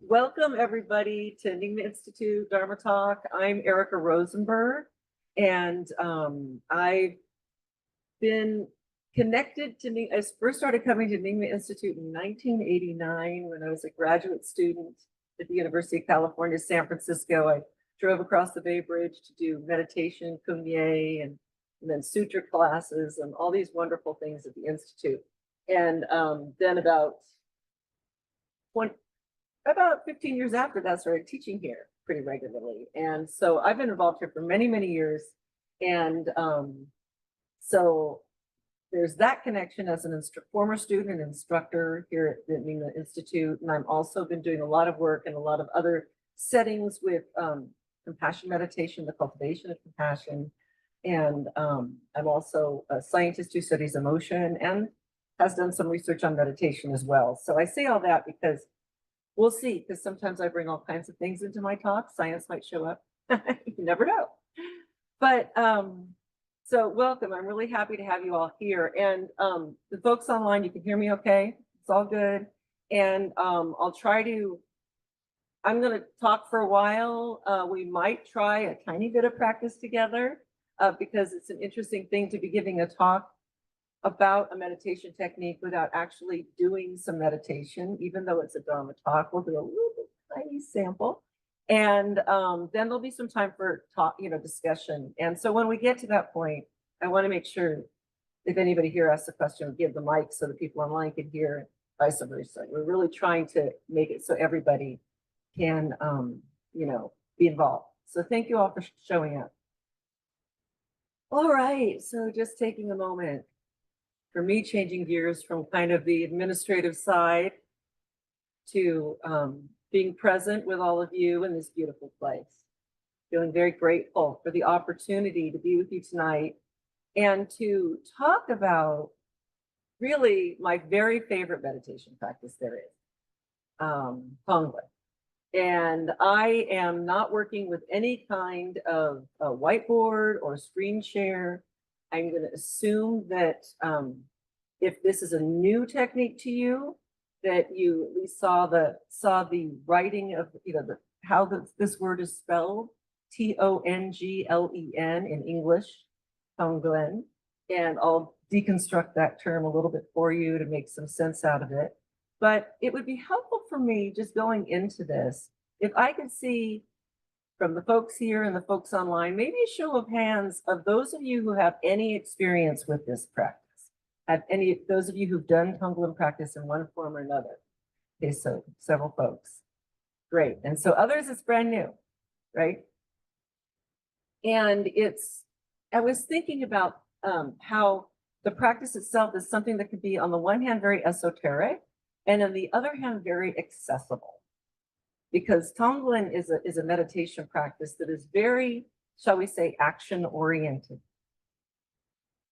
Welcome everybody to Nyingma Institute Dharma Talk. I'm Erika Rosenberg, and I've been connected to I first started coming to Nyingma Institute in 1989 when I was a graduate student at the University of California, San Francisco. I drove across the Bay Bridge to do meditation, kumye, and then sutra classes and all these wonderful things at the Institute. And then about 15 years after that, I started teaching here pretty regularly. And so I've been involved here for many, many years. And so there's that connection as an former student and instructor here at the Nyingma Institute. And I've also been doing a lot of work in a lot of other settings with compassion meditation, the cultivation of compassion. And I'm also a scientist who studies emotion and has done some research on meditation as well. So I say all that because we'll see, because sometimes I bring all kinds of things into my talk. Science might show up. You never know. But so welcome. I'm really happy to have you all here. And the folks online, you can hear me okay? It's all good. And I'm going to talk for a while. We might try a tiny bit of practice together because it's an interesting thing to be giving a talk about a meditation technique without actually doing some meditation, even though it's a Dharma talk. We'll do a little bit tiny sample. And then there'll be some time for discussion. And so when we get to that point, I want to make sure if anybody here asks a question, give the mic so the people online can hear, vice versa. We're really trying to make it so everybody can, be involved. So thank you all for showing up. All right, so just taking a moment for me, changing gears from kind of the administrative side to being present with all of you in this beautiful place. Feeling very grateful for the opportunity to be with you tonight and to talk about really my very favorite meditation practice there is, Tonglen. And I am not working with any kind of a whiteboard or screen share. I'm going to assume that if this is a new technique to you, that you at least saw the writing of how this word is spelled, Tonglen in English, Tonglen, and I'll deconstruct that term a little bit for you to make some sense out of it. But it would be helpful for me just going into this if I could see from the folks here and the folks online, maybe a show of hands of those of you who have any experience with this practice. Those of you who've done Tonglen practice in one form or another. Okay, so several folks. Great. And so others, it's brand new, right? And I was thinking about how the practice itself is something that could be, on the one hand, very esoteric, and on the other hand, very accessible. Because Tonglen is a meditation practice that is very, shall we say, action-oriented.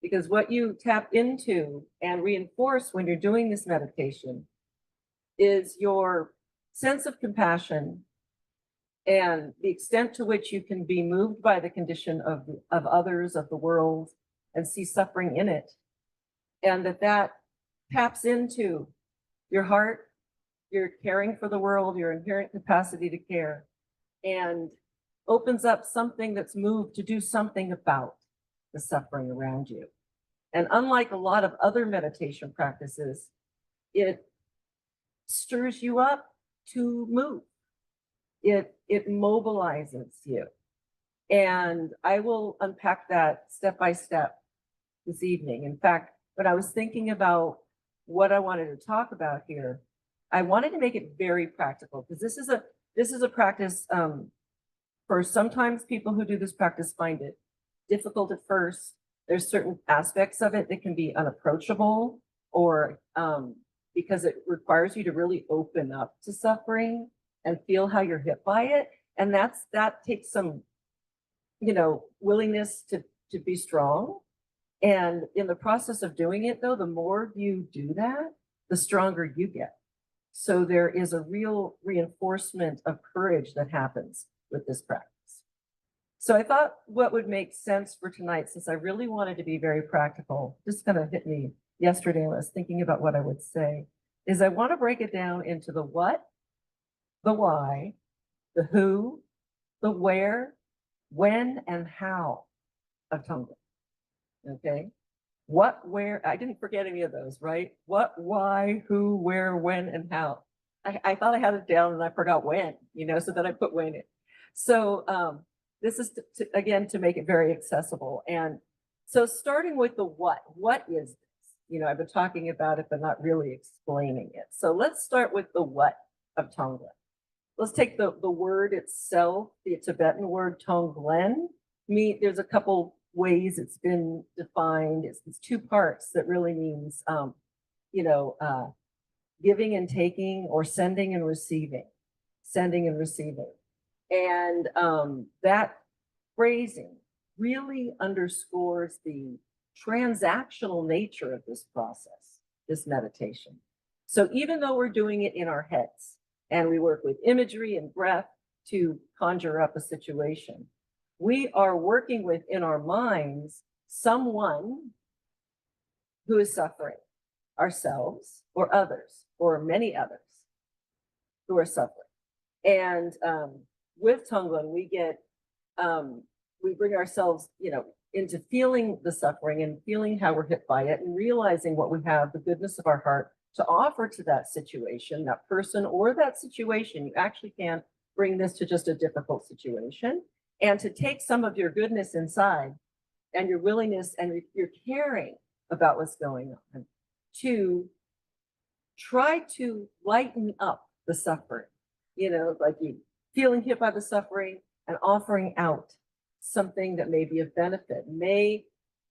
Because what you tap into and reinforce when you're doing this meditation is your sense of compassion and the extent to which you can be moved by the condition of others, of the world, and see suffering in it. And that taps into your heart, your caring for the world, your inherent capacity to care, and opens up something that's moved to do something about the suffering around you. And unlike a lot of other meditation practices, it stirs you up to move. It mobilizes you. And I will unpack that step by step this evening. In fact, when I was thinking about what I wanted to talk about here, I wanted to make it very practical because this is a practice for sometimes people who do this practice find it difficult at first. There's certain aspects of it that can be unapproachable or because it requires you to really open up to suffering and feel how you're hit by it. And that takes some, willingness to be strong. And in the process of doing it though, the more you do that, the stronger you get. So there is a real reinforcement of courage that happens with this practice. So I thought what would make sense for tonight, since I really wanted to be very practical, just kind of hit me yesterday when I was thinking about what I would say, is I want to break it down into the what, the why, the who, the where, when, and how of Tonglen. Okay? What, where, I didn't forget any of those, right? What, why, who, where, when, and how. I thought I had it down and I forgot when, so then I put when in. So this is, again, to make it very accessible. And so starting with the what is this? I've been talking about it, but not really explaining it. So let's start with the what of Tonglen. Let's take the word itself, the Tibetan word Tonglen. There's a couple ways it's been defined. It's two parts that really means, giving and taking, or sending and receiving, And that phrasing really underscores the transactional nature of this process, this meditation. So even though we're doing it in our heads, and we work with imagery and breath to conjure up a situation, we are working with, in our minds, someone who is suffering, ourselves or others, or many others who are suffering. And with Tonglen, we bring ourselves, into feeling the suffering and feeling how we're hit by it, and realizing what we have, the goodness of our heart, to offer to that situation, that person, or that situation. You actually can't bring this to just a difficult situation, and to take some of your goodness inside and your willingness and your caring about what's going on, to try to lighten up the suffering, like you feeling hit by the suffering and offering out something that may be of benefit. May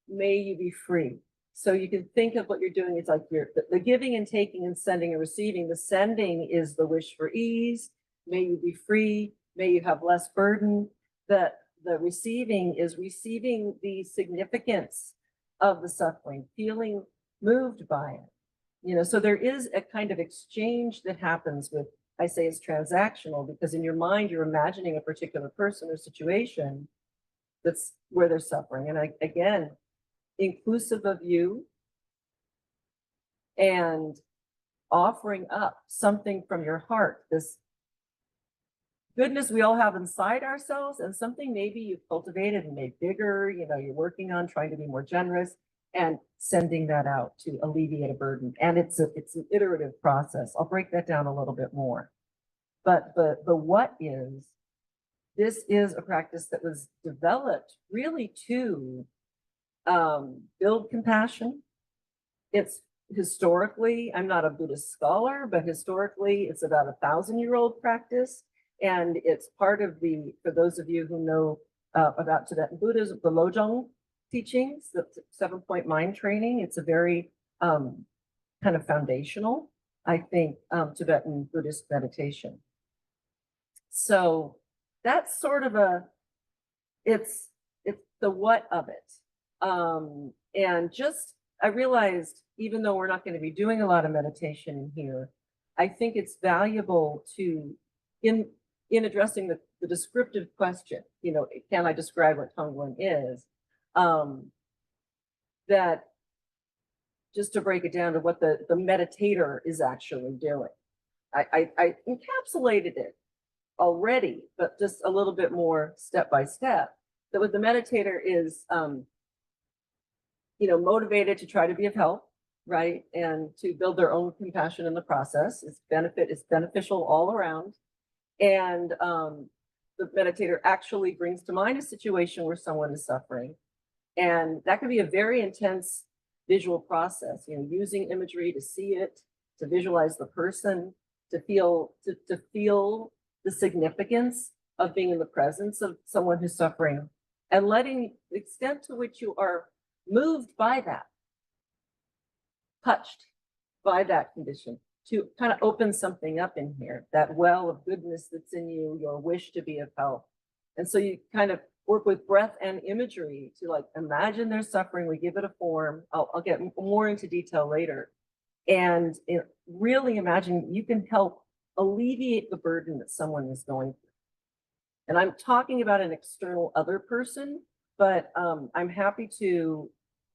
you be free. So you can think of what you're doing. It's like the giving and taking and sending and receiving. The sending is the wish for ease. May you be free. May you have less burden. The receiving is receiving the significance of the suffering, feeling moved by it. So there is a kind of exchange that happens with, I say it's transactional, because in your mind, you're imagining a particular person or situation that's where they're suffering. And again, inclusive of you, and offering up something from your heart, this goodness we all have inside ourselves, and something maybe you've cultivated and made bigger, you're working on trying to be more generous, and sending that out to alleviate a burden. And it's an iterative process. I'll break that down a little bit more. But the what is, this is a practice that was developed really to build compassion. It's historically, I'm not a Buddhist scholar, but historically it's about 1,000-year-old practice. And it's part of for those of you who know about Tibetan Buddhism, the Lojong teachings, the 7-point mind training. It's a very kind of foundational, I think, Tibetan Buddhist meditation. So that's sort of it's the what of it. And just, I realized, even though we're not going to be doing a lot of meditation in here, I think it's valuable to, in addressing the descriptive question, can I describe what Tonglen is? That, just to break it down to what the meditator is actually doing. I encapsulated it already, but just a little bit more step by step. That what the meditator is, motivated to try to be of help, right? And to build their own compassion in the process. It's beneficial all around. And the meditator actually brings to mind a situation where someone is suffering. And that can be a very intense visual process, using imagery to see it, to visualize the person, to feel the significance of being in the presence of someone who's suffering, and letting the extent to which you are moved by that, touched by that condition, to kind of open something up in here, that well of goodness that's in you, your wish to be of help. And so you kind of work with breath and imagery to, like, imagine their suffering. We give it a form. I'll get more into detail later. And really imagine you can help alleviate the burden that someone is going through. And I'm talking about an external other person, but I'm happy to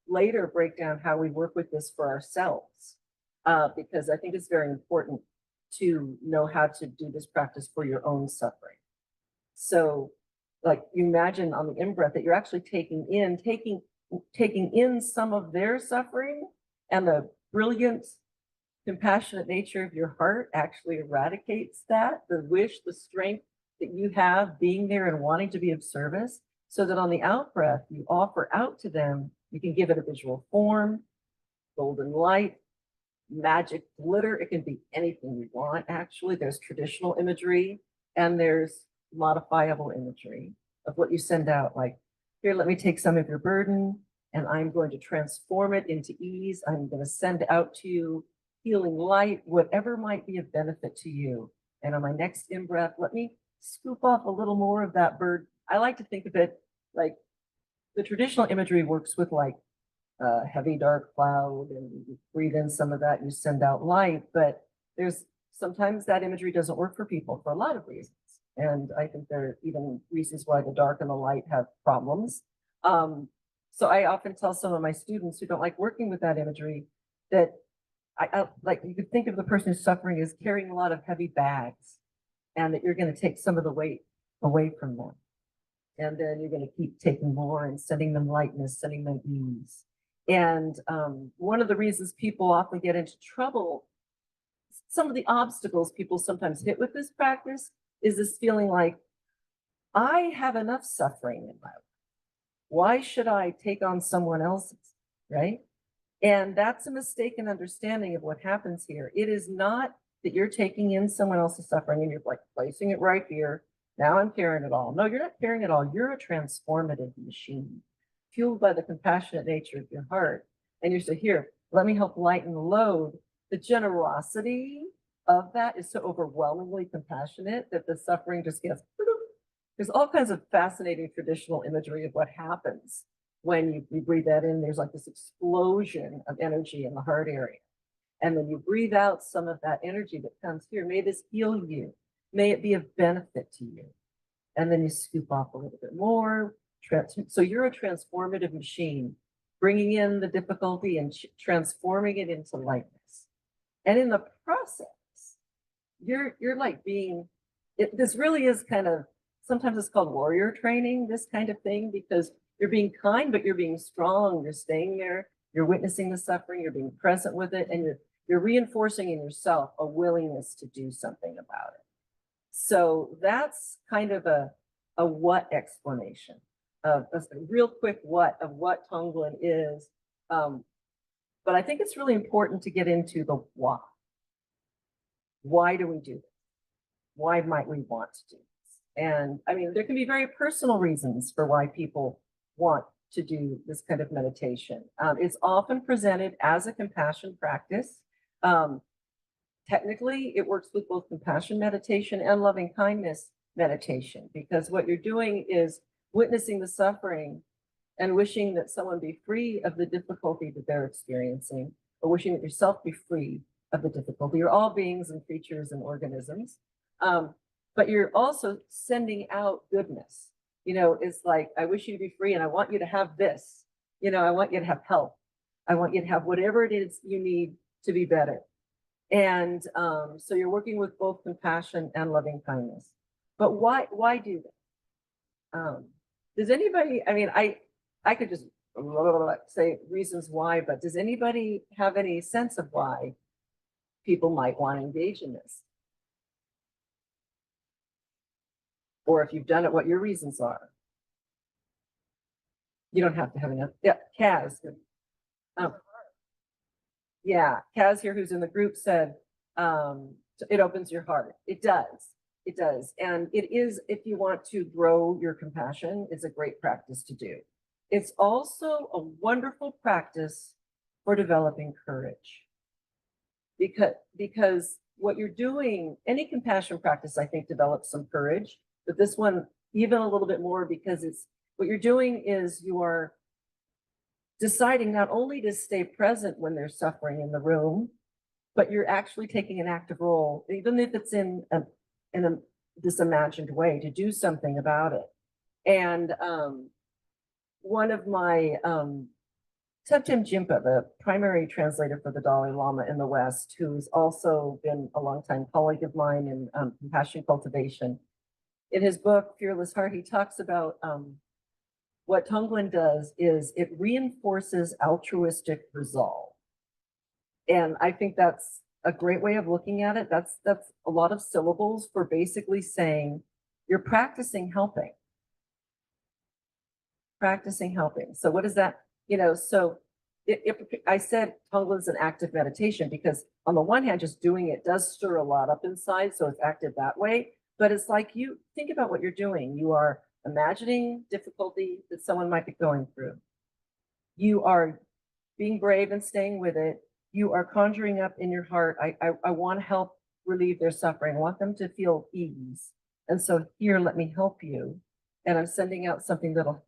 later break down how we work with this for ourselves, because I think it's very important. to know how to do this practice for your own suffering. So like you imagine on the in-breath that you're actually taking in some of their suffering, and the brilliant, compassionate nature of your heart actually eradicates that, the wish, the strength that you have being there and wanting to be of service, so that on the out breath, you offer out to them, you can give it a visual form, golden light, magic glitter. It can be anything you want, actually. There's traditional imagery and there's modifiable imagery of what you send out. Like, here, let me take some of your burden and I'm going to transform it into ease. I'm going to send out to you healing light, whatever might be of benefit to you. And on my next in-breath, let me scoop off a little more of that burden. I like to think of it like the traditional imagery works with like heavy dark cloud, and you breathe in some of that, you send out light, but there's sometimes that imagery doesn't work for people for a lot of reasons. And I think there are even reasons why the dark and the light have problems. So I often tell some of my students who don't like working with that imagery that I like, you could think of the person who's suffering as carrying a lot of heavy bags, and that you're going to take some of the weight away from them. And then you're going to keep taking more and sending them lightness, sending them ease. And one of the reasons people often get into trouble, some of the obstacles people sometimes hit with this practice is this feeling like, I have enough suffering in my life. Why should I take on someone else's, right? And that's a mistaken understanding of what happens here. It is not that you're taking in someone else's suffering and you're like placing it right here. Now I'm carrying it all. No, you're not carrying it all. You're a transformative machine, fueled by the compassionate nature of your heart. And you say, here, let me help lighten the load. The generosity of that is so overwhelmingly compassionate that the suffering just gets, there's all kinds of fascinating traditional imagery of what happens when you breathe that in. There's like this explosion of energy in the heart area. And then you breathe out some of that energy that comes here. May this heal you. May it be of benefit to you. And then you scoop off a little bit more. So you're a transformative machine, bringing in the difficulty and transforming it into lightness. And in the process, you're like being, this really is kind of, sometimes it's called warrior training, this kind of thing, because you're being kind, but you're being strong. You're staying there. You're witnessing the suffering. You're being present with it. And you're reinforcing in yourself a willingness to do something about it. So that's kind of a what explanation of a real quick what of what Tonglen is. But I think it's really important to get into the why. Why do we do this? Why might we want to do this? And I mean, there can be very personal reasons for why people want to do this kind of meditation. It's often presented as a compassion practice. Technically, it works with both compassion meditation and loving kindness meditation, because what you're doing is witnessing the suffering and wishing that someone be free of the difficulty that they're experiencing, or wishing that yourself be free of the difficulty. You're all beings and creatures and organisms, but you're also sending out goodness. You know, it's like, I wish you to be free and I want you to have this. You know, I want you to have health. I want you to have whatever it is you need to be better. And so you're working with both compassion and loving kindness. But why do that? Does anybody, I mean, I could just say reasons why, but does anybody have any sense of why people might want to engage in this? Or if you've done it, what your reasons are. You don't have to have enough. Yeah, Kaz. Yeah, Kaz here, who's in the group, said it opens your heart. It does. It does. And it is, if you want to grow your compassion, it's a great practice to do. It's also a wonderful practice for developing courage. Because what you're doing, any compassion practice, I think, develops some courage, but this one even a little bit more, because it's what you're doing is you are deciding not only to stay present when there's suffering in the room, but you're actually taking an active role, even if it's in this imagined way, to do something about it. And one of my Thubten Jinpa, the primary translator for the Dalai Lama in the West, who's also been a longtime colleague of mine in compassion cultivation. In his book, Fearless Heart, he talks about what Tonglen does is it reinforces altruistic resolve. And I think that's a great way of looking at it. That's a lot of syllables for basically saying you're practicing helping. Practicing helping. So what is that? So I said Tonglen's an active meditation because on the one hand, just doing it does stir a lot up inside. So it's active that way. But it's like you think about what you're doing. You are imagining difficulty that someone might be going through. You are being brave and staying with it. You are conjuring up in your heart, I want to help relieve their suffering. I want them to feel ease. And so here, let me help you. And I'm sending out something that'll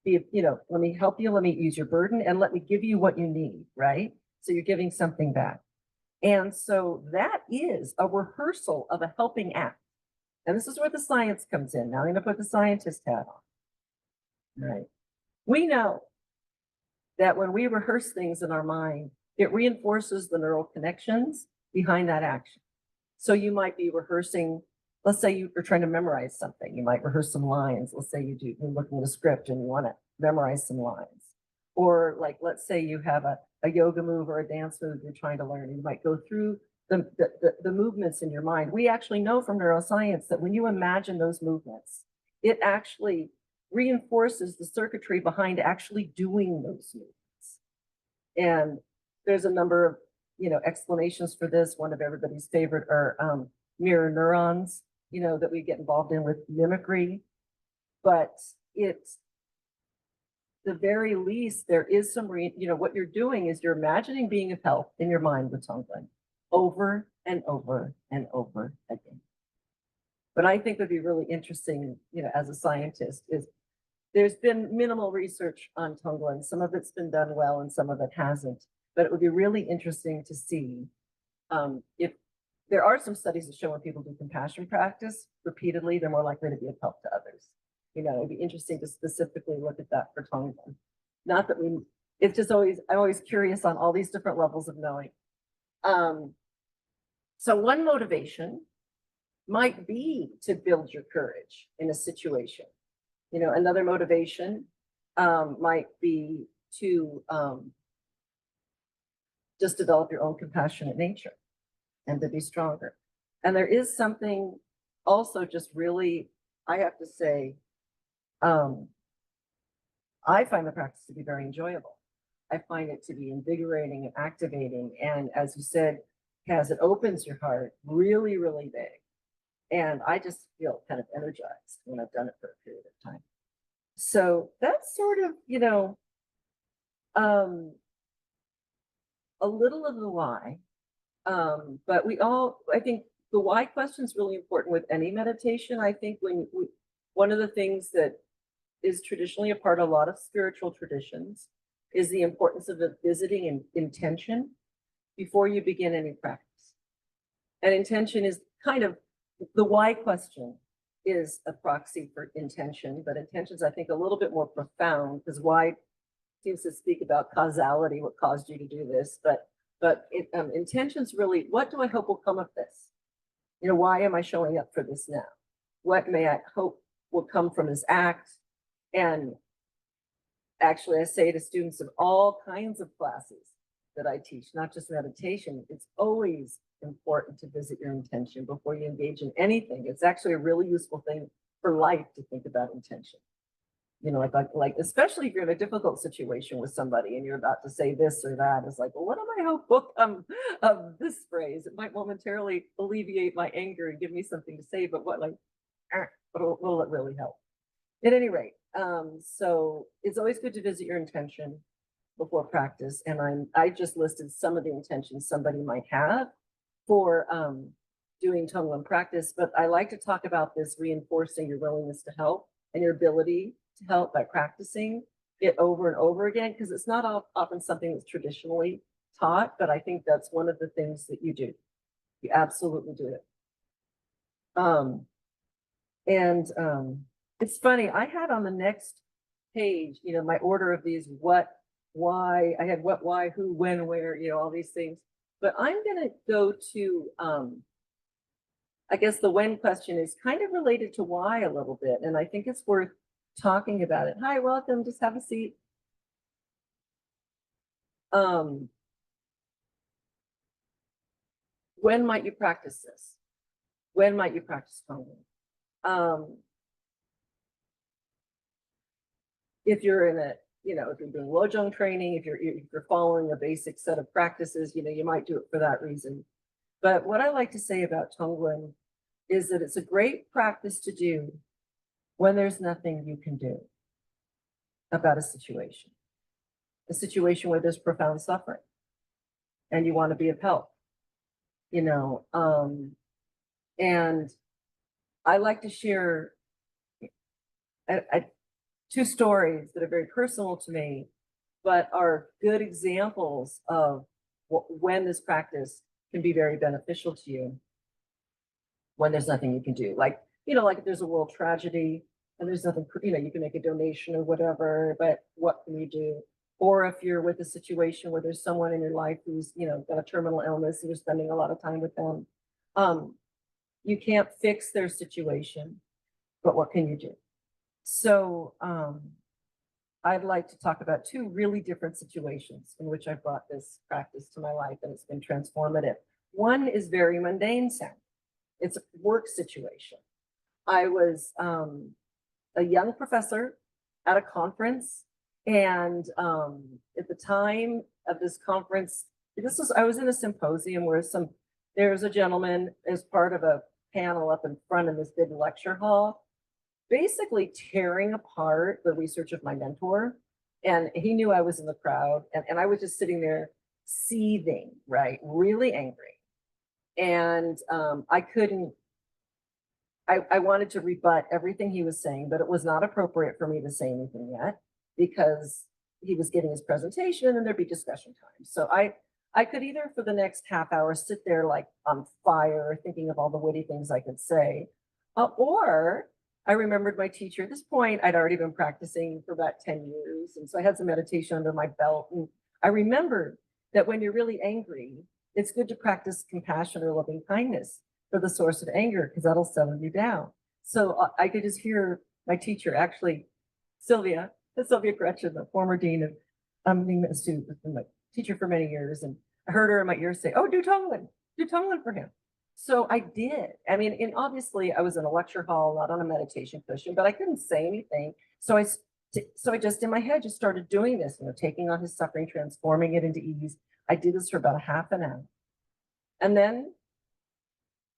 be, let me help you, let me ease your burden, and let me give you what you need, right? So you're giving something back. And so that is a rehearsal of a helping act. And this is where the science comes in. Now I'm going to put the scientist hat on. Right. We know that when we rehearse things in our mind, it reinforces the neural connections behind that action. So you might be rehearsing, let's say you're trying to memorize something. You might rehearse some lines. Let's say you're looking at a script and you want to memorize some lines. Or like, let's say you have a yoga move or a dance move you're trying to learn. And you might go through the movements in your mind. We actually know from neuroscience that when you imagine those movements, it actually reinforces the circuitry behind actually doing those movements. And there's a number of explanations for this. One of everybody's favorite are mirror neurons, that we get involved in with mimicry. But it's the very least, there is some, what you're doing is you're imagining being of help in your mind with Tonglen over and over and over again. But I think would be really interesting, as a scientist, is there's been minimal research on Tonglen. Some of it's been done well and some of it hasn't. But it would be really interesting to see if there are some studies that show when people do compassion practice repeatedly, they're more likely to be of help to others. It'd be interesting to specifically look at that for Tonglen. Not that it's just I'm always curious on all these different levels of knowing. So one motivation might be to build your courage in a situation. Another motivation might be to just develop your own compassionate nature and to be stronger. And there is something also just really, I have to say, I find the practice to be very enjoyable. I find it to be invigorating and activating. And as you said, Kaz, it opens your heart really, really big. And I just feel kind of energized when I've done it for a period of time. So that's sort of, a little of the why. But I think the why question is really important with any meditation. I think one of the things that is traditionally a part of a lot of spiritual traditions is the importance of visiting an intention before you begin any practice. And intention is kind of, the why question is a proxy for intention, but intention's, I think, a little bit more profound because why seems to speak about causality, what caused you to do this, but intention's really, what do I hope will come of this? Why am I showing up for this now? What may I hope will come from this act? And actually, I say to students of all kinds of classes that I teach, not just meditation, it's always important to visit your intention before you engage in anything. It's actually a really useful thing for life to think about intention. Like especially if you're in a difficult situation with somebody and you're about to say this or that, it's like, well, what am I hope will come of this phrase? It might momentarily alleviate my anger and give me something to say, but will it really help? At any rate, so it's always good to visit your intention before practice. And I just listed some of the intentions somebody might have for doing Tonglen practice, but I like to talk about this reinforcing your willingness to help and your ability to help by practicing it over and over again, because it's not often something that's traditionally taught, but I think that's one of the things that you do. You absolutely do it. It's funny, I had on the next page, my order of these, what why, I had what, why, who, when, where, all these things. But I'm gonna go to, I guess the when question is kind of related to why a little bit, and I think it's worth talking about it. Hi, welcome, just have a seat. When might you practice this? When might you practice Tonglen? If you're in a, if you're doing Lojong training, if you're following a basic set of practices, you might do it for that reason. But what I like to say about Tonglen is that it's a great practice to do when there's nothing you can do about a situation where there's profound suffering and you want to be of help, and I like to share two stories that are very personal to me, but are good examples of when this practice can be very beneficial to you when there's nothing you can do. Like if there's a world tragedy and there's nothing, you can make a donation or whatever, but what can you do? Or if you're with a situation where there's someone in your life who's, got a terminal illness and you're spending a lot of time with them, you can't fix their situation, but what can you do? So I'd like to talk about two really different situations in which I brought this practice to my life, and it's been transformative. One is very mundane sound. It's a work situation. I was a young professor at a conference, and at the time of this conference, I was in a symposium where there's a gentleman as part of a panel up in front in this big lecture hall, basically tearing apart the research of my mentor. And he knew I was in the crowd, and I was just sitting there seething, right? Really angry. And I wanted to rebut everything he was saying, but it was not appropriate for me to say anything yet because he was giving his presentation and then there'd be discussion time. So I could either for the next half hour sit there like on fire, thinking of all the witty things I could say, or I remembered my teacher. At this point, I'd already been practicing for about 10 years. And so I had some meditation under my belt. And I remembered that when you're really angry, it's good to practice compassion or loving kindness for the source of anger, because that'll settle you down. So I could just hear my teacher, actually, Sylvia Gretchen, the former dean of Nyingma Institute, has been my teacher for many years. And I heard her in my ear say, "Oh, do Tonglen for him." So I did. I mean, and obviously I was in a lecture hall, not on a meditation cushion, but I couldn't say anything. So I just in my head just started doing this, taking on his suffering, transforming it into ease. I did this for about a half an hour. And then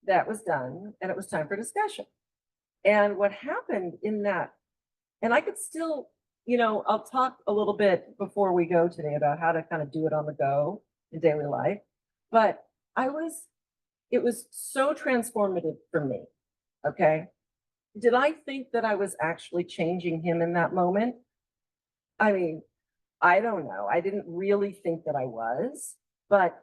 that was done, and it was time for discussion. And what happened in that, and I could still, I'll talk a little bit before we go today about how to kind of do it on the go in daily life. But it was so transformative for me. Okay. Did I think that I was actually changing him in that moment? I mean, I don't know. I didn't really think that I was, but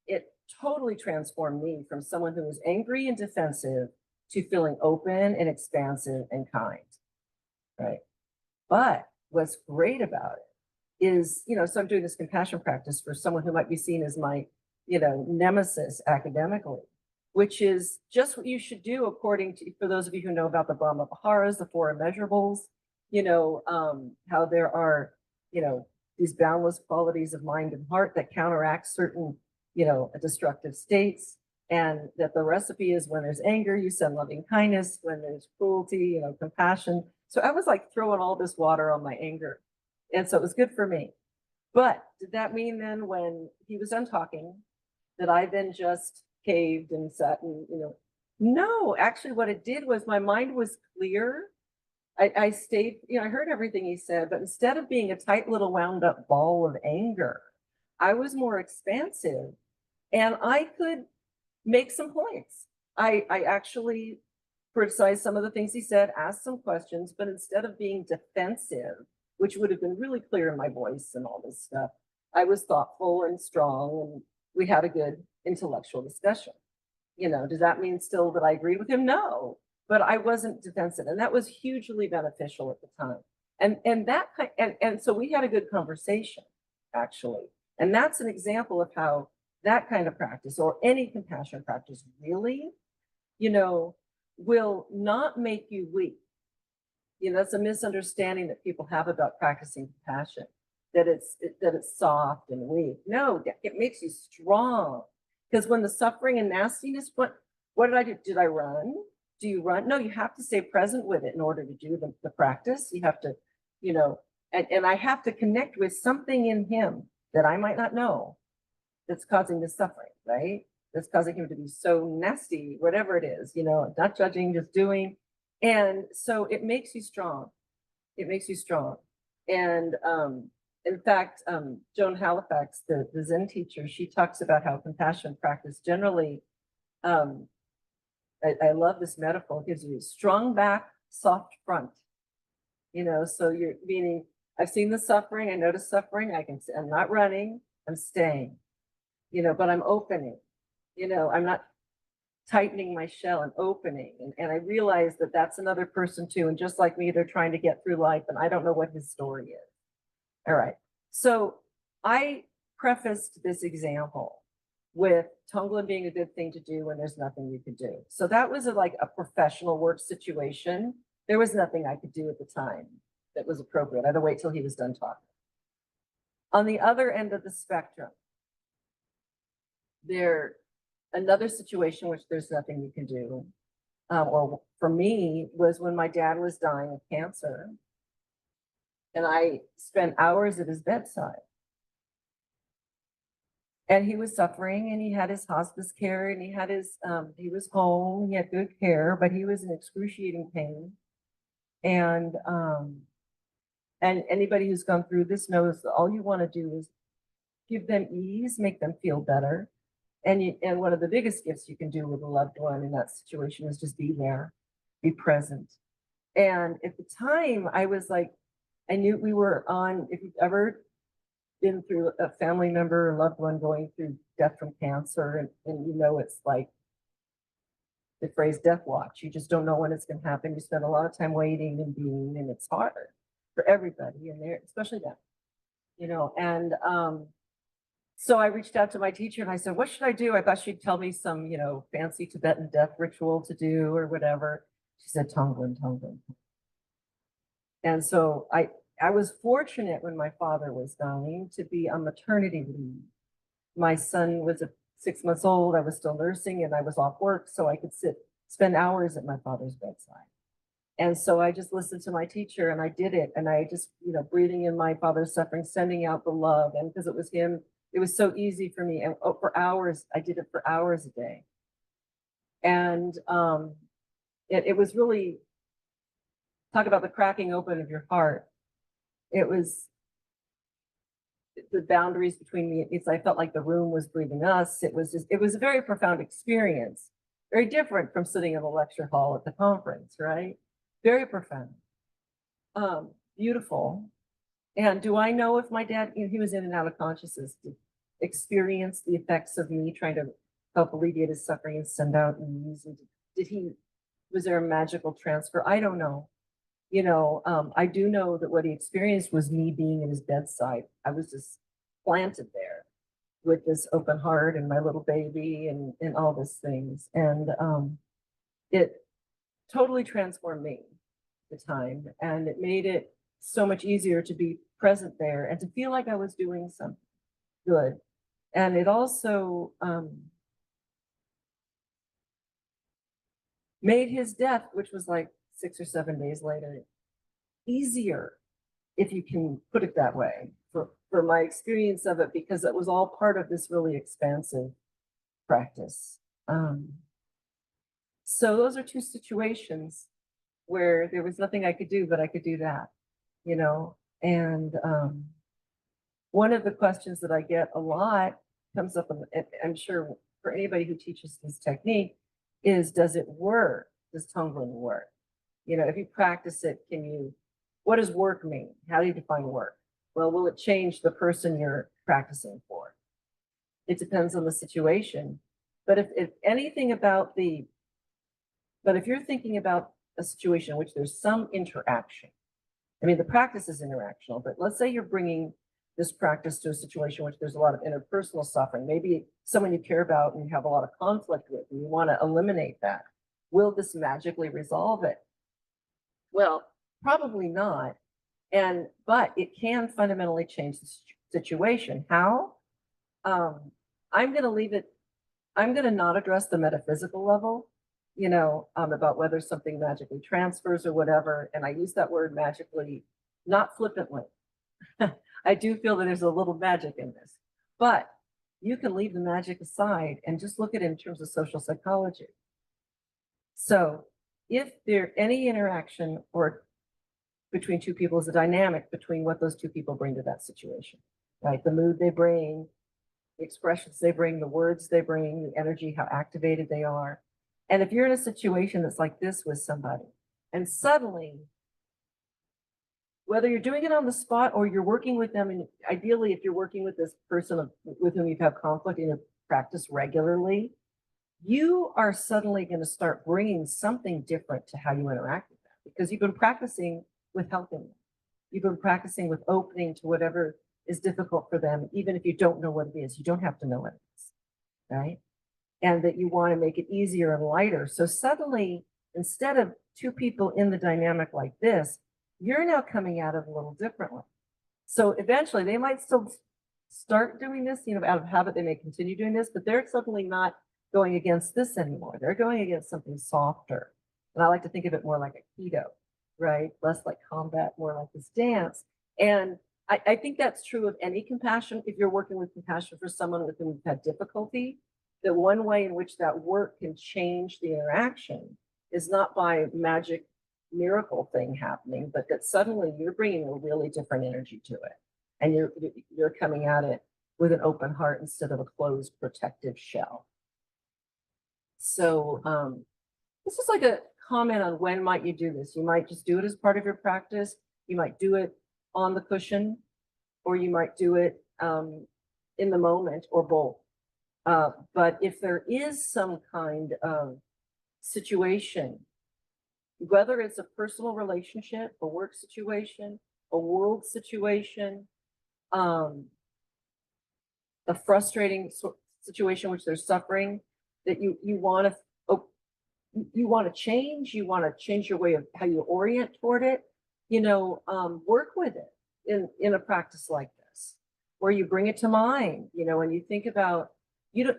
it totally transformed me from someone who was angry and defensive to feeling open and expansive and kind. Right. But what's great about it is, so I'm doing this compassion practice for someone who might be seen as my, nemesis academically, which is just what you should do according to, for those of you who know about the Brahma Viharas, the four immeasurables, how there are, these boundless qualities of mind and heart that counteract certain, destructive states. And that the recipe is when there's anger, you send loving kindness, when there's cruelty, compassion. So I was like throwing all this water on my anger. And so it was good for me. But did that mean then when he was done talking, that I then just caved and sat and, no, actually what it did was my mind was clear. I stayed, I heard everything he said, but instead of being a tight little wound up ball of anger, I was more expansive and I could make some points. I actually criticized some of the things he said, asked some questions, but instead of being defensive, which would have been really clear in my voice and all this stuff, I was thoughtful and strong, and we had a good intellectual discussion. Does that mean still that I agree with him? No, but I wasn't defensive, and that was hugely beneficial at the time. And so we had a good conversation. actually. And that's an example of how that kind of practice or any compassion practice really, you know, will not make you weak. You know, that's a misunderstanding that people have about practicing compassion, that it's soft and weak. No, it makes you strong. Because when the suffering and nastiness, what did I do? Did I run? Do you run? No, you have to stay present with it in order to do the practice. You have to, you know, and I have to connect with something in him that I might not know that's causing this suffering, right? That's causing him to be so nasty, whatever it is, you know, not judging, just doing. And so it makes you strong. It makes you strong. And in fact, Joan Halifax, the Zen teacher, she talks about how compassion practice generally, I love this metaphor, it gives you a strong back, soft front. You know, so you're meaning, I've seen the suffering, I notice suffering, I'm not running, I'm staying, you know, but I'm opening, you know, I'm not tightening my shell and opening. And I realize that that's another person too. And just like me, they're trying to get through life and I don't know what his story is. All right. So I prefaced this example with Tonglen being a good thing to do when there's nothing you could do. So that was like a professional work situation. There was nothing I could do at the time that was appropriate. I had to wait till he was done talking. On the other end of the spectrum, another situation which there's nothing you can do, or for me, was when my dad was dying of cancer. And I spent hours at his bedside. And he was suffering and he had his hospice care and he had he was home, he had good care, but he was in excruciating pain. And anybody who's gone through this knows that all you want to do is give them ease, make them feel better. And one of the biggest gifts you can do with a loved one in that situation is just be there, be present. And at the time, I was like, I knew we were on, if you've ever been through a family member or loved one going through death from cancer, and you know, it's like the phrase death watch. You just don't know when it's going to happen. You spend a lot of time waiting and being, and it's hard for everybody in there, especially them, you know. And so I reached out to my teacher and I said, what should I do? I thought she'd tell me some, you know, fancy Tibetan death ritual to do or whatever. She said, Tonglen, Tonglen. And so I was fortunate when my father was dying to be on maternity leave. My son was 6 months old. I was still nursing and I was off work, so I could spend hours at my father's bedside. And so I just listened to my teacher and I did it. And I just, you know, breathing in my father's suffering, sending out the love. And because it was him, it was so easy for me. And for hours, I did it for hours a day. And it was really, talk about the cracking open of your heart. It was the boundaries between me. I felt like the room was breathing us. It was a very profound experience, very different from sitting in the lecture hall at the conference, right? Very profound, beautiful. And do I know if my dad, you know, he was in and out of consciousness, did experience the effects of me trying to help alleviate his suffering and send out ease? And was there a magical transfer? I don't know. You know, I do know that what he experienced was me being in his bedside. I was just planted there with this open heart and my little baby and all these things. And it totally transformed me at the time. And it made it so much easier to be present there and to feel like I was doing something good. And it also made his death, which was like 6 or 7 days later, easier, if you can put it that way, for my experience of it, because it was all part of this really expansive practice. So those are two situations where there was nothing I could do, but I could do that, you know. And one of the questions that I get a lot comes up, and I'm sure for anybody who teaches this technique, is, does it work? Does Tonglen work? You know, if you practice it, what does work mean? How do you define work? Well, will it change the person you're practicing for? It depends on the situation. But if anything about but if you're thinking about a situation in which there's some interaction, I mean, the practice is interactional, but let's say you're bringing this practice to a situation in which there's a lot of interpersonal suffering, maybe someone you care about and you have a lot of conflict with, and you want to eliminate that. Will this magically resolve it? Well, probably not. But it can fundamentally change the situation. How? I'm going to leave it. I'm going to not address the metaphysical level, about whether something magically transfers or whatever. And I use that word magically, not flippantly. I do feel that there's a little magic in this, but you can leave the magic aside and just look at it in terms of social psychology. So if there any interaction or between two people is a dynamic between what those two people bring to that situation, right? The mood they bring, the expressions they bring, the words they bring, the energy, how activated they are. And if you're in a situation that's like this with somebody, and suddenly, whether you're doing it on the spot or you're working with them, and ideally, if you're working with this person with whom you've had conflict in your practice regularly, you are suddenly going to start bringing something different to how you interact with them because you've been practicing with helping them. You've been practicing with opening to whatever is difficult for them, even if you don't know what it is. You don't have to know what it is, right? And that you want to make it easier and lighter. So suddenly, instead of two people in the dynamic like this, you're now coming at it a little differently. So eventually they might still start doing this, out of habit, they may continue doing this, but they're suddenly not going against this anymore. They're going against something softer. And I like to think of it more like a keto, right? Less like combat, more like this dance. And I think that's true of any compassion. If you're working with compassion for someone with whom you've had difficulty, that one way in which that work can change the interaction is not by magic miracle thing happening, but that suddenly you're bringing a really different energy to it. And you're coming at it with an open heart instead of a closed protective shell. So this is like a comment on when might you do this. You might just do it as part of your practice. You might do it on the cushion, or you might do it in the moment, or both. But if there is some kind of situation, whether it's a personal relationship, a work situation, a world situation, a frustrating situation in which there's suffering, that you want to change, you want to change your way of how you orient toward it, work with it in a practice like this, where you bring it to mind, and you think about,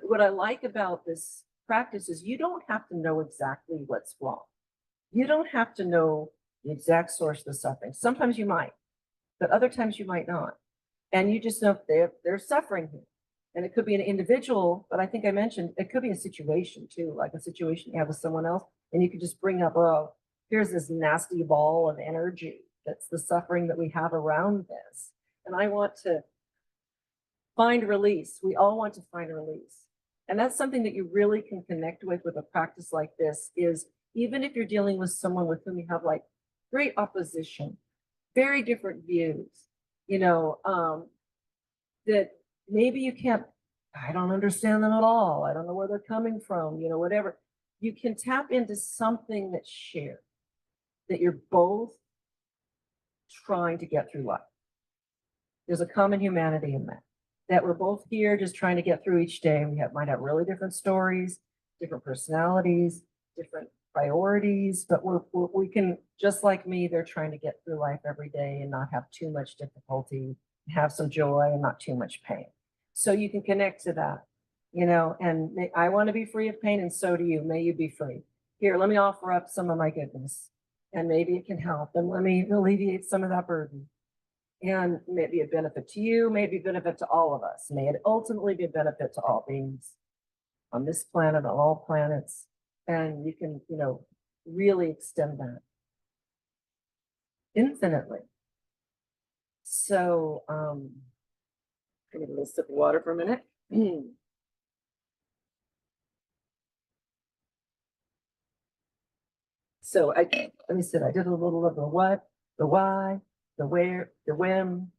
what I like about this practice is you don't have to know exactly what's wrong. You don't have to know the exact source of the suffering. Sometimes you might, but other times you might not. And you just know they're suffering here. And it could be an individual, but I think I mentioned it could be a situation too, like a situation you have with someone else. And you could just bring up, oh, here's this nasty ball of energy. That's the suffering that we have around this. And I want to find release. We all want to find release. And that's something that you really can connect with a practice like this, is even if you're dealing with someone with whom you have like great opposition, very different views, that maybe you can't, I don't understand them at all. I don't know where they're coming from, whatever. You can tap into something that's shared, that you're both trying to get through life. There's a common humanity in that we're both here just trying to get through each day. We might have really different stories, different personalities, different priorities, but we can, just like me, they're trying to get through life every day and not have too much difficulty, have some joy and not too much pain. So you can connect to that, and I want to be free of pain, and so do you. May you be free. Here, let me offer up some of my goodness, and maybe it can help, and let me alleviate some of that burden. And maybe a benefit to you, maybe a benefit to all of us. May it ultimately be a benefit to all beings on this planet, on all planets. And you can, really extend that infinitely. So, I'm going to get a sip of water for a minute. So let me see, I did a little of the what, the why, the where, the when.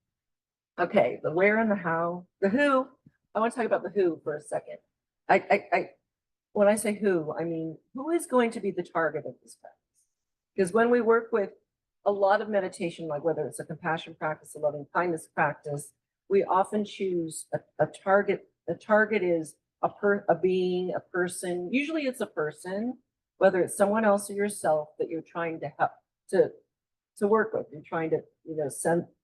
Okay, the where and the how, the who. I want to talk about the who for a second. When I say who, I mean, who is going to be the target of this practice? Because when we work with a lot of meditation, like whether it's a compassion practice, a loving kindness practice, we often choose a target. A target is a being, a person. Usually it's a person, whether it's someone else or yourself that you're trying to help to to work with. You're trying to,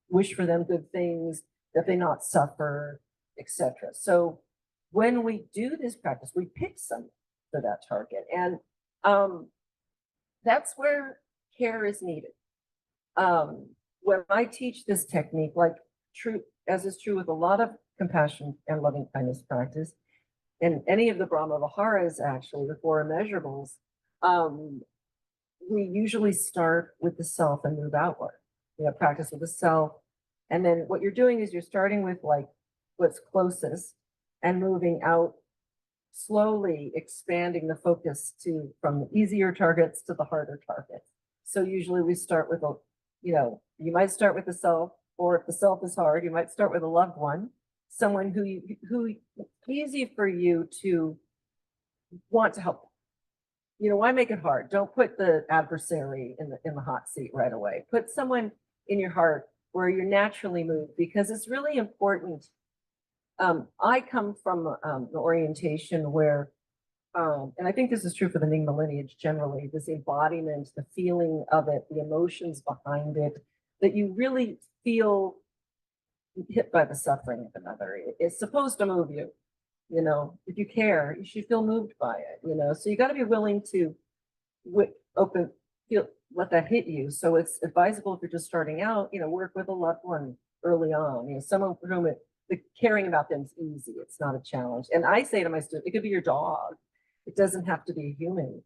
wish for them good things, that they not suffer, etc. So when we do this practice, we pick some for that target. And that's where care is needed. When I teach this technique, like as is true with a lot of compassion and loving kindness practice, and any of the Brahma Viharas, actually, the four immeasurables, we usually start with the self and move outward. Practice with the self. And then what you're doing is you're starting with like what's closest and moving out slowly, expanding the focus from the easier targets to the harder targets. So usually we start with you might start with the self, or if the self is hard, you might start with a loved one, someone who easy for you to want to help. Why make it hard? Don't put the adversary in the hot seat right away. Put someone in your heart where you're naturally moved, because it's really important. I come from an orientation where, and I think this is true for the Nyingma lineage generally, this embodiment, the feeling of it, the emotions behind it, that you really feel hit by the suffering of another. It's supposed to move you. If you care, you should feel moved by it. So you got to be willing to let that hit you. So it's advisable, if you're just starting out, work with a loved one early on. Someone for whom the caring about them is easy. It's not a challenge. And I say to my students, it could be your dog. It doesn't have to be a human.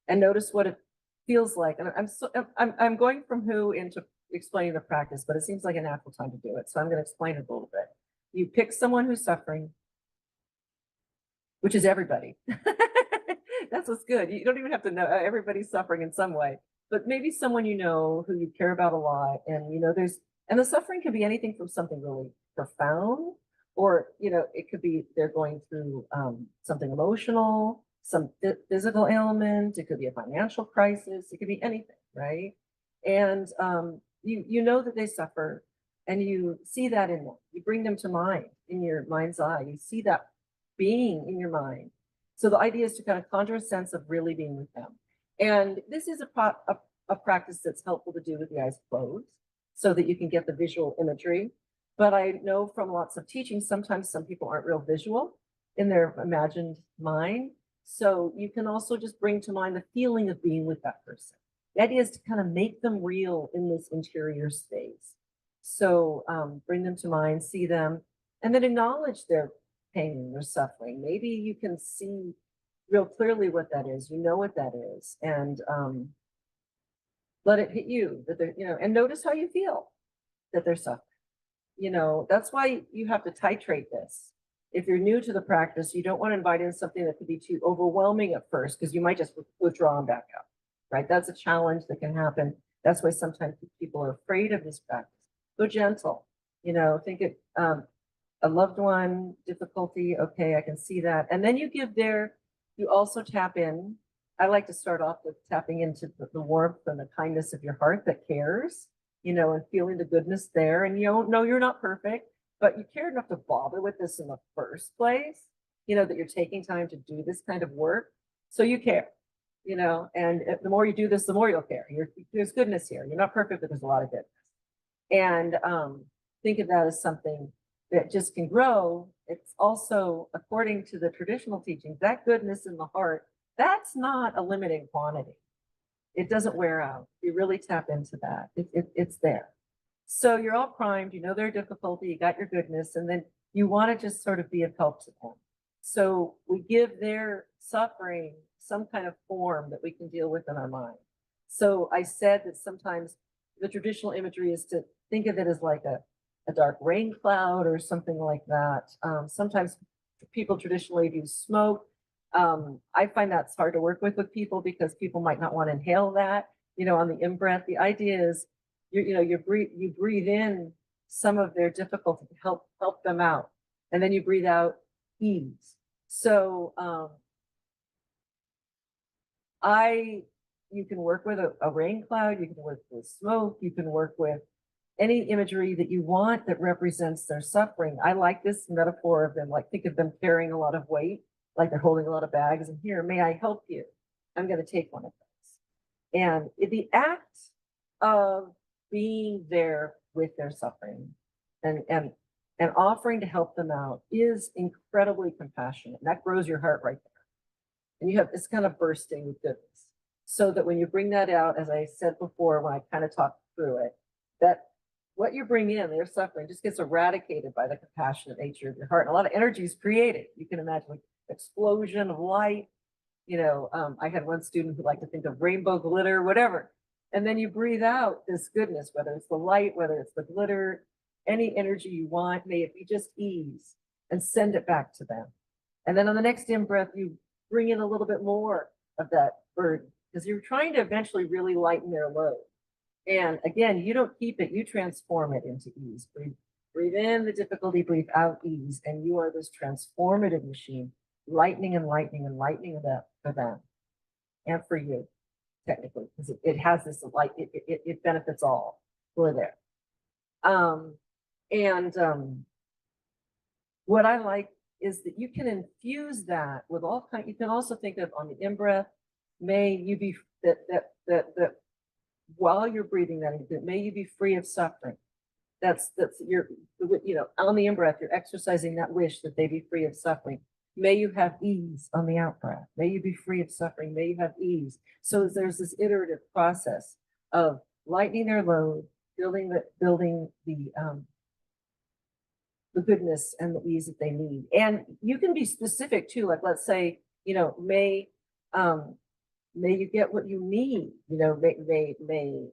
And notice what it feels like. And I'm going from who into explaining the practice, but it seems like a natural time to do it. So I'm going to explain it a little bit. You pick someone who's suffering, which is everybody. That's what's good. You don't even have to know everybody's suffering in some way, but maybe someone who you care about a lot, and and the suffering can be anything from something really profound, or it could be they're going through something emotional, some physical ailment. It could be a financial crisis. It could be anything, right? And you know that they suffer, and you see that in them. You bring them to mind, in your mind's eye. You see that being in your mind. So the idea is to kind of conjure a sense of really being with them. And this is a practice that's helpful to do with the eyes closed, so that you can get the visual imagery. But I know from lots of teaching, sometimes some people aren't real visual in their imagined mind. So you can also just bring to mind the feeling of being with that person. The idea is to kind of make them real in this interior space. So bring them to mind, see them, and then acknowledge their pain or suffering. Maybe you can see real clearly what that is, what that is, and let it hit you that they're, and notice how you feel that they're suffering. That's why you have to titrate this. If you're new to the practice, you don't want to invite in something that could be too overwhelming at first, because you might just withdraw and back up, right? That's a challenge that can happen. That's why sometimes people are afraid of this practice. Go gentle, think it, a loved one, difficulty, okay, I can see that. And then you also tap in. I like to start off with tapping into the warmth and the kindness of your heart that cares, and feeling the goodness there. And no, you're not perfect, but you care enough to bother with this in the first place, that you're taking time to do this kind of work. So you care, and the more you do this, the more you'll care. There's goodness here. You're not perfect, but there's a lot of goodness. And think of that as something that just can grow. It's also, according to the traditional teachings, that goodness in the heart, that's not a limited quantity. It doesn't wear out. You really tap into that. It's there. So you're all primed, their difficulty, you got your goodness, and then you want to just sort of be of help to them. So we give their suffering some kind of form that we can deal with in our mind. So I said that sometimes the traditional imagery is to think of it as like a dark rain cloud or something like that. Sometimes people traditionally use smoke. I find that's hard to work with people, because people might not want to inhale that, on the in-breath. The idea is you breathe in some of their difficulty to help them out. And then you breathe out ease. So you can work with a rain cloud, you can work with smoke, you can work with any imagery that you want that represents their suffering. I like this metaphor of them, like think of them carrying a lot of weight, like they're holding a lot of bags, and here, may I help you? I'm going to take one of those. And the act of being there with their suffering and offering to help them out is incredibly compassionate. And that grows your heart right there. And you have it's kind of bursting with goodness. So that when you bring that out, as I said before, when I kind of talked through it, that what you bring in, their suffering, just gets eradicated by the compassionate nature of your heart. And a lot of energy is created. You can imagine like explosion of light. I had one student who liked to think of rainbow glitter, whatever. And then you breathe out this goodness, whether it's the light, whether it's the glitter, any energy you want, may it be just ease, and send it back to them. And then on the next in-breath, you bring in a little bit more of that burden, because you're trying to eventually really lighten their load. And again, you don't keep it, you transform it into ease. Breathe in the difficulty, breathe out ease, and you are this transformative machine, lightening and lightening and lightening that for them and for you, technically, because it has this light, it benefits all who are there. What I like is that you can infuse that with all kinds. You can also think of on the in-breath, may you be that while you're breathing that in, may you be free of suffering. That's your, on the in-breath, you're exercising that wish that they be free of suffering. May you have ease on the out-breath. May you be free of suffering. May you have ease. So there's this iterative process of lightening their load, building the goodness and the ease that they need. And you can be specific too, like let's say, may you get what you need, may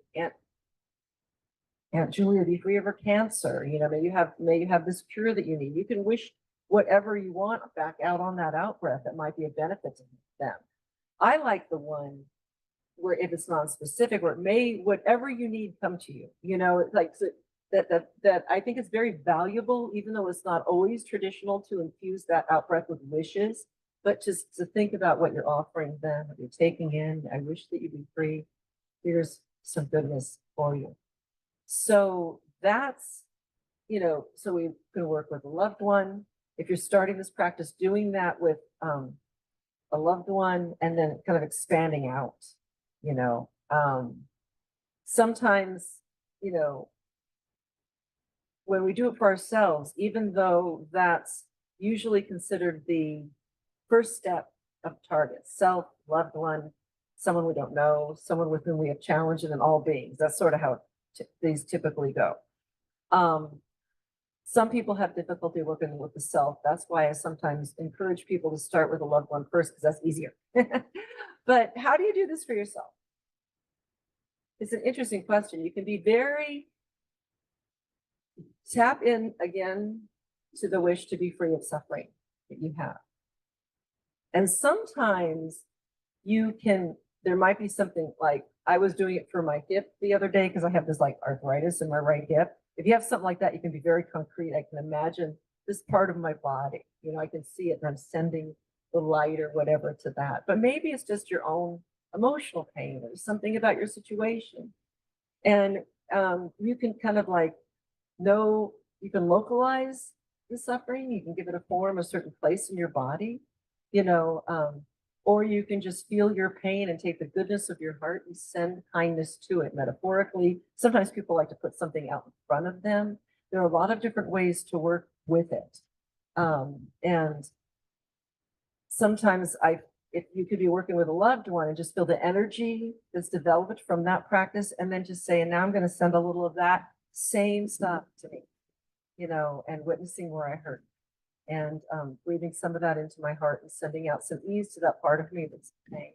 Aunt Julia be free of her cancer, may you have this cure that you need. You can wish whatever you want back out on that out breath that might be a benefit to them. I like the one where if it's non-specific, where it may whatever you need come to you, like so that I think is very valuable, even though it's not always traditional to infuse that out breath with wishes, but just to think about what you're offering them, what you're taking in. I wish that you be free. Here's some goodness for you. So that's, so we can work with a loved one. If you're starting this practice, doing that with a loved one and then kind of expanding out, sometimes, when we do it for ourselves, even though that's usually considered the first step of targets, self, loved one, someone we don't know, someone with whom we have challenge, and then all beings. That's sort of how these typically go. Some people have difficulty working with the self. That's why I sometimes encourage people to start with a loved one first, because that's easier. But how do you do this for yourself? It's an interesting question. You can be very tap in again to the wish to be free of suffering that you have. And sometimes there might be something like, I was doing it for my hip the other day because I have this like arthritis in my right hip. If you have something like that, you can be very concrete. I can imagine this part of my body, I can see it and I'm sending the light or whatever to that. But maybe it's just your own emotional pain or something about your situation. And you can kind of like you can localize the suffering. You can give it a form, a certain place in your body, or you can just feel your pain and take the goodness of your heart and send kindness to it metaphorically. Sometimes people like to put something out in front of them. There are a lot of different ways to work with it. And sometimes if you could be working with a loved one and just feel the energy that's developed from that practice, and then just say, and now I'm going to send a little of that same stuff to me, and witnessing where I hurt. And breathing some of that into my heart and sending out some ease to that part of me that's in pain,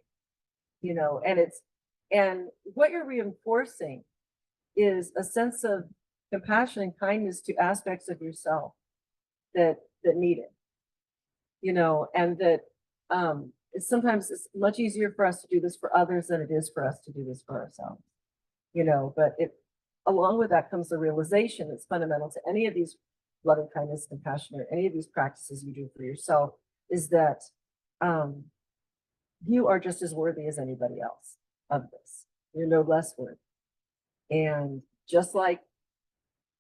and what you're reinforcing is a sense of compassion and kindness to aspects of yourself that need it, and that sometimes it's much easier for us to do this for others than it is for us to do this for ourselves, but along with that comes the realization that's fundamental to any of these loving kindness, compassion, or any of these practices you do for yourself, is that you are just as worthy as anybody else of this. You're no less worthy. And just like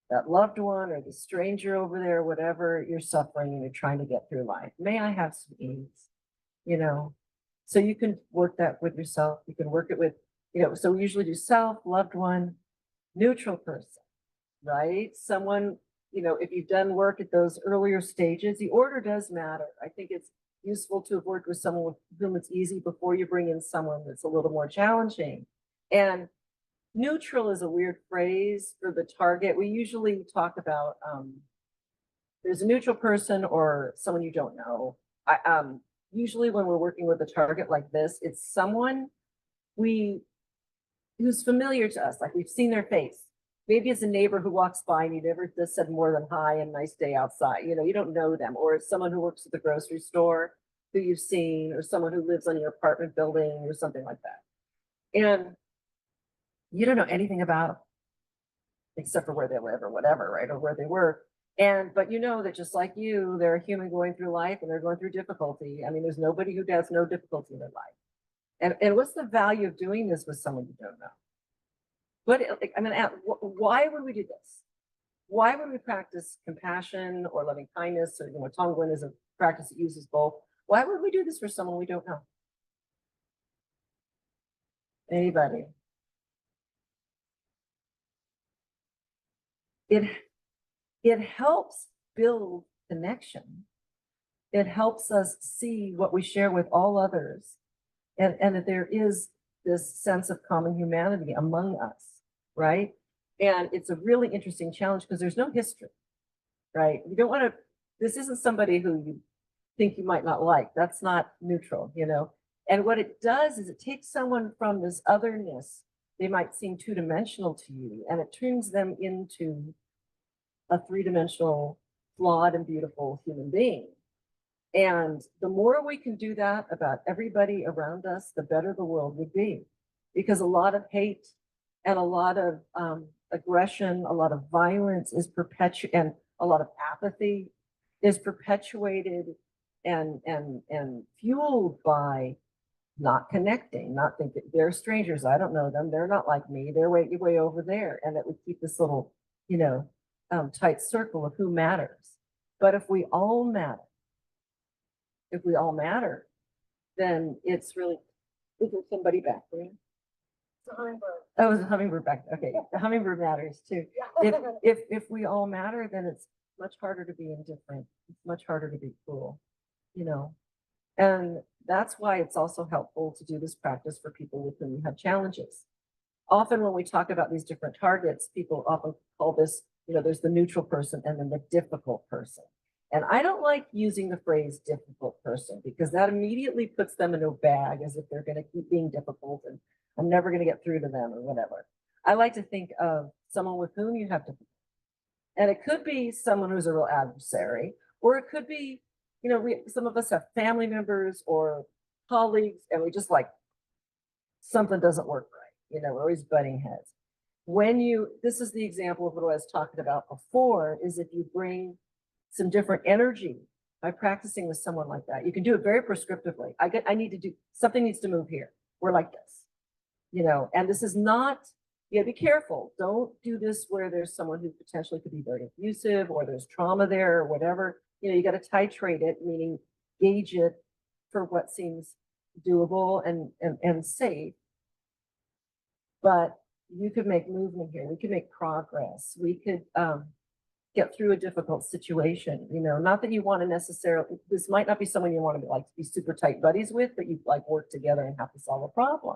that loved one or the stranger over there, whatever, you're suffering and you're trying to get through life. May I have some ease, you know? So you can work that with yourself. You can work it with, so we usually do self, loved one, neutral person, right? Someone, if you've done work at those earlier stages, the order does matter. I think it's useful to have worked with someone with whom it's easy before you bring in someone that's a little more challenging. And neutral is a weird phrase for the target. We usually talk about there's a neutral person or someone you don't know. Usually when we're working with a target like this, it's someone who's familiar to us, like we've seen their face. Maybe it's a neighbor who walks by and you never just said more than hi and nice day outside. You don't know them, or it's someone who works at the grocery store who you've seen, or someone who lives on your apartment building or something like that. And you don't know anything about them except for where they live or whatever, right? Or where they work. But you know that just like you, they're a human going through life and they're going through difficulty. I mean, there's nobody who has no difficulty in their life. And what's the value of doing this with someone you don't know? Why would we do this? Why would we practice compassion or loving kindness? Or, Tonglen is a practice that uses both. Why would we do this for someone we don't know? Anybody? It helps build connection. It helps us see what we share with all others, and that there is this sense of common humanity among us, right? And it's a really interesting challenge because there's no history, right? You don't want to, this isn't somebody who you think you might not like. That's not neutral, And what it does is it takes someone from this otherness, they might seem two-dimensional to you, and it turns them into a three-dimensional, flawed and beautiful human being. And the more we can do that about everybody around us, the better the world would be. Because a lot of hate and a lot of aggression, a lot of violence is perpetuated, and a lot of apathy is perpetuated and fueled by not connecting, not thinking they're strangers. I don't know them. They're not like me. They're way over there. And it would keep this little, tight circle of who matters. But if we all matter, then it's really, is there somebody back there? Oh, it was a hummingbird back there. Okay, the hummingbird matters too. If we all matter, then it's much harder to be indifferent. It's much harder to be cruel, And that's why it's also helpful to do this practice for people with whom you have challenges. Often when we talk about these different targets, people often call this, there's the neutral person and then the difficult person. And I don't like using the phrase difficult person because that immediately puts them in a bag as if they're going to keep being difficult and I'm never going to get through to them or whatever. I like to think of someone with whom you have to, and it could be someone who's a real adversary, or it could be, some of us have family members or colleagues and we just like, something doesn't work right. We're always butting heads. This is the example of what I was talking about before, is if you bring some different energy by practicing with someone like that, you can do it very prescriptively. Something needs to move here. We're like this, and this is not, you gotta be careful. Don't do this where there's someone who potentially could be very abusive or there's trauma there or whatever. You got to titrate it, meaning gauge it for what seems doable and safe. But you could make movement here. We could make progress. We could get through a difficult situation. Not that you want to necessarily, this might not be someone you want to be super tight buddies with, but you work together and have to solve a problem.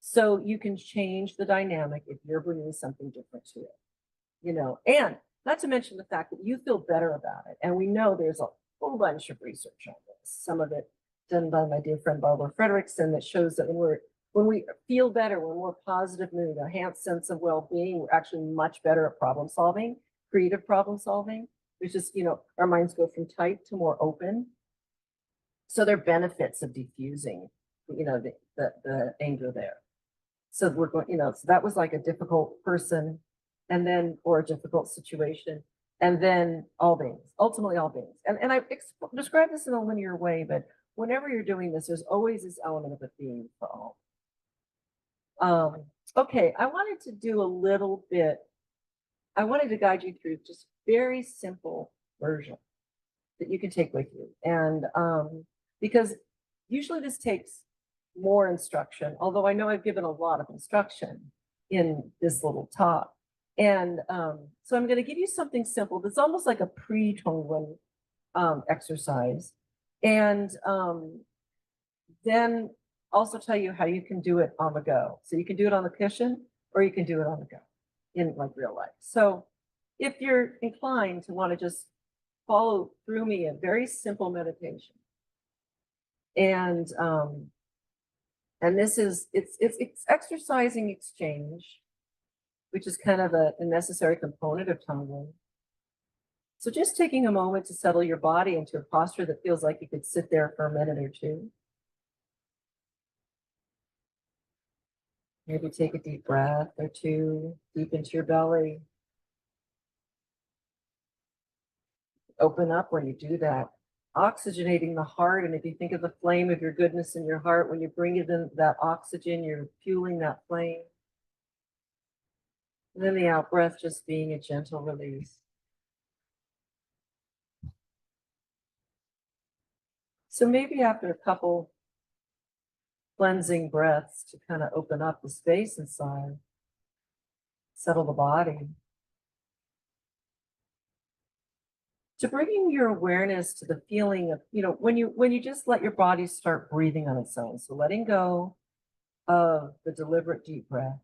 So you can change the dynamic if you're bringing something different to it, and not to mention the fact that you feel better about it. And we know there's a whole bunch of research on this, some of it done by my dear friend Barbara Fredrickson, that shows that when we feel better, when we're positive mood, a enhanced sense of well-being, we're actually much better at problem solving, creative problem solving. There's just, our minds go from tight to more open. So there are benefits of diffusing, the anger there. So we're going, so that was like a difficult person or a difficult situation. And then all beings, ultimately all beings. And I describe this in a linear way, but whenever you're doing this, there's always this element of it being for all. Okay, I wanted to do a little bit I wanted to guide you through just very simple version that you can take with you. And because usually this takes more instruction, although I know I've given a lot of instruction in this little talk. And so I'm going to give you something simple that's almost like a pre-Tonglen exercise. And then also tell you how you can do it on the go. So you can do it on the cushion or you can do it on the go in like real life. So if you're inclined to want to just follow through me a very simple meditation. And this is it's exercising exchange, which is kind of a necessary component of Tonglen. So just taking a moment to settle your body into a posture that feels like you could sit there for a minute or two. Maybe take a deep breath or two deep into your belly. Open up when you do that, oxygenating the heart. And if you think of the flame of your goodness in your heart, when you bring it in that oxygen, you're fueling that flame. And then the out breath just being a gentle release. So maybe after a couple cleansing breaths to kind of open up the space inside, settle the body, to bringing your awareness to the feeling of, when you just let your body start breathing on its own. So letting go of the deliberate deep breath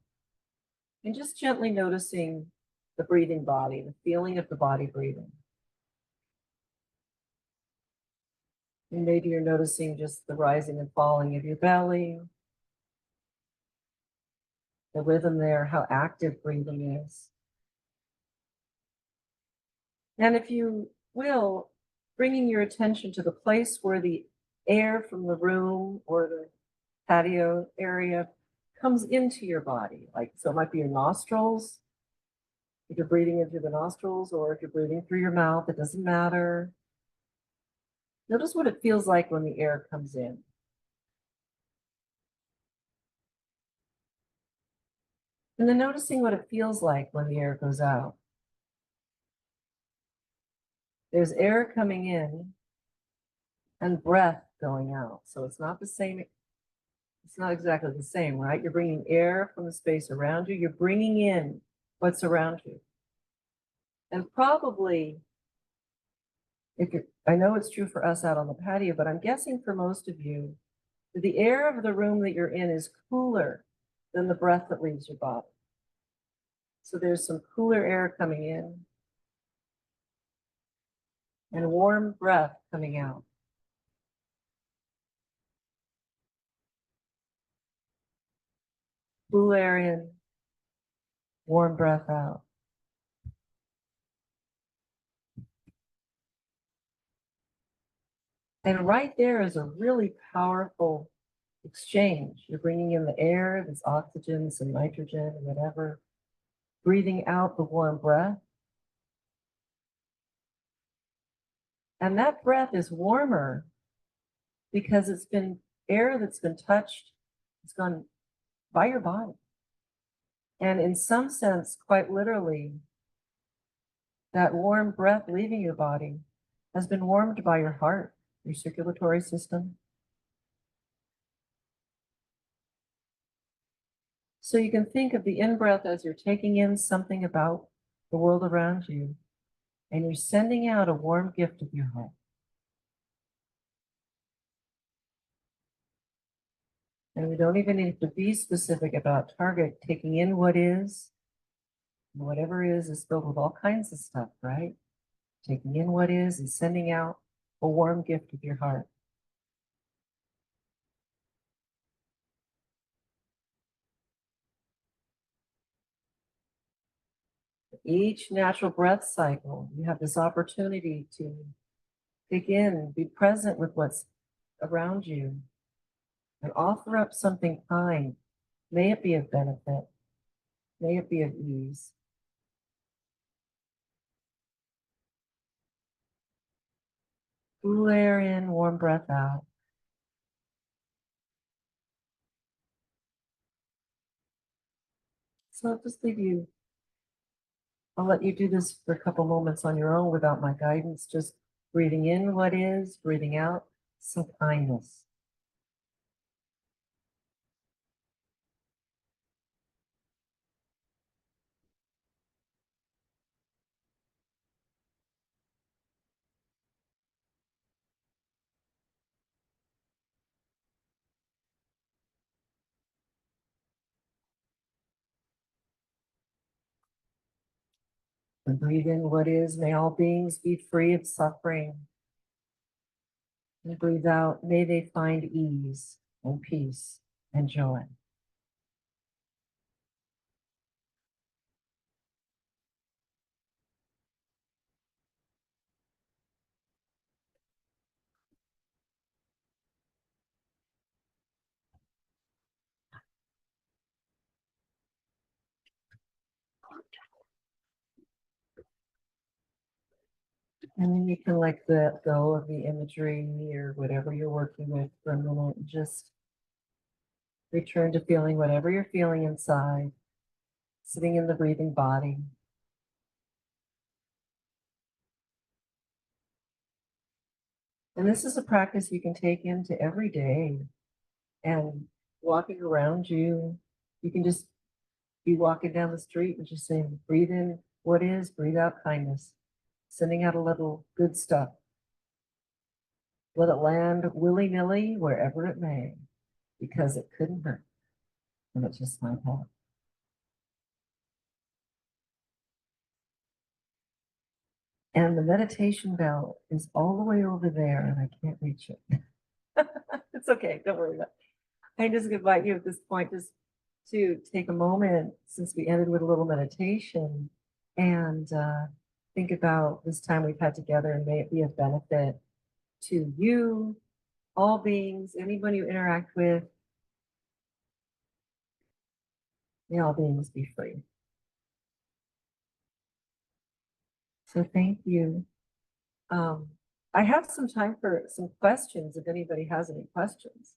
and just gently noticing the breathing body, the feeling of the body breathing. And maybe you're noticing just the rising and falling of your belly, the rhythm there, how active breathing is. And if you will, bringing your attention to the place where the air from the room or the patio area comes into your body. Like, so it might be your nostrils, if you're breathing in through the nostrils, or if you're breathing through your mouth, it doesn't matter. Notice what it feels like when the air comes in. And then noticing what it feels like when the air goes out. There's air coming in and breath going out. So it's not the same. It's not exactly the same, right? You're bringing air from the space around you. You're bringing in what's around you. And probably, I know it's true for us out on the patio, but I'm guessing for most of you, that the air of the room that you're in is cooler than the breath that leaves your body. So there's some cooler air coming in and warm breath coming out. Cool air in, warm breath out. And right there is a really powerful exchange. You're bringing in the air, there's oxygen, some nitrogen, whatever, breathing out the warm breath. And that breath is warmer because it's been air that's been touched, it's gone by your body. And in some sense, quite literally, that warm breath leaving your body has been warmed by your heart, your circulatory system. So you can think of the in-breath as you're taking in something about the world around you, and you're sending out a warm gift of your heart. And we don't even need to be specific about target, taking in what is, and whatever is filled with all kinds of stuff, right? Taking in what is and sending out a warm gift of your heart. Each natural breath cycle, you have this opportunity to take in, be present with what's around you, and offer up something kind. May it be of benefit. May it be of ease. Cool air in, warm breath out. So I'll just leave you I'll let you do this for a couple moments on your own without my guidance, just breathing in what is, breathing out some kindness. And breathe in what is, may all beings be free of suffering. And breathe out, may they find ease and peace and joy. And then you can let go of the imagery or whatever you're working with for a minute and just return to feeling whatever you're feeling inside, sitting in the breathing body. And this is a practice you can take into every day and walking around you. You can just be walking down the street and just saying, breathe in what is, breathe out kindness, sending out a little good stuff. Let it land willy-nilly wherever it may, because it couldn't hurt, and it just might have. And the meditation bell is all the way over there, and I can't reach it. It's okay, don't worry about it. I just invite you at this point just to take a moment, since we ended with a little meditation, and think about this time we've had together, and may it be of benefit to you, all beings, anyone you interact with. May all beings be free. So thank you. I have some time for some questions if anybody has any questions.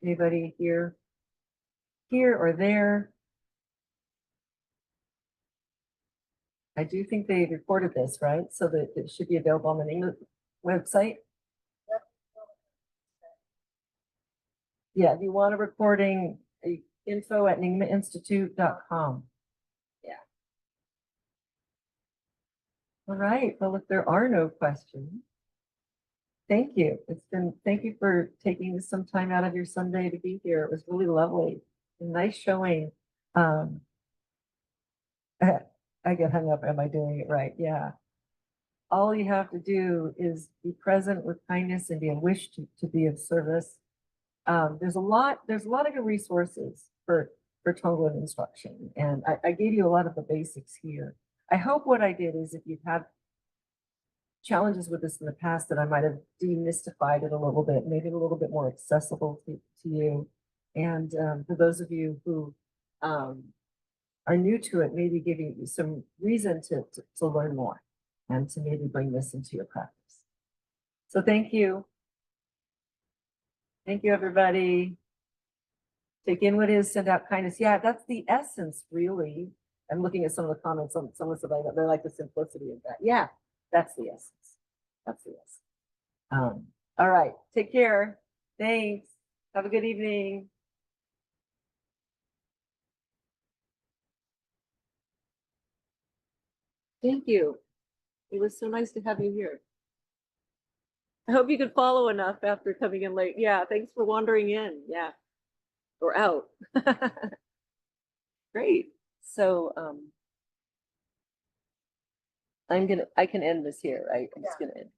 Anybody here or there? I do think they recorded this, right? So that it should be available on the Nyingma website. Yeah, if you want a recording, info@nyingmainstitute.com. Yeah. All right. Well, if there are no questions, thank you. Thank you for taking some time out of your Sunday to be here. It was really lovely and nice showing. I get hung up. Am I doing it right? Yeah. All you have to do is be present with kindness and be a wish to be of service. There's a lot of good resources for Tonglen instruction, and I gave you a lot of the basics here. I hope what I did is, if you've had challenges with this in the past, that I might have demystified it a little bit, made it a little bit more accessible to you. And for those of you who are new to it, maybe giving you some reason to learn more and to maybe bring this into your practice. So thank you. Thank you, everybody. Take in what is, send out kindness. Yeah, that's the essence, really. I'm looking at some of the comments. Someone said they like the simplicity of that. Yeah, that's the essence. That's the essence. All right, take care. Thanks. Have a good evening. Thank you. It was so nice to have you here. I hope you could follow enough after coming in late. Yeah, thanks for wandering in. Yeah, or out. Great. So I can end this here, right? I'm just gonna end.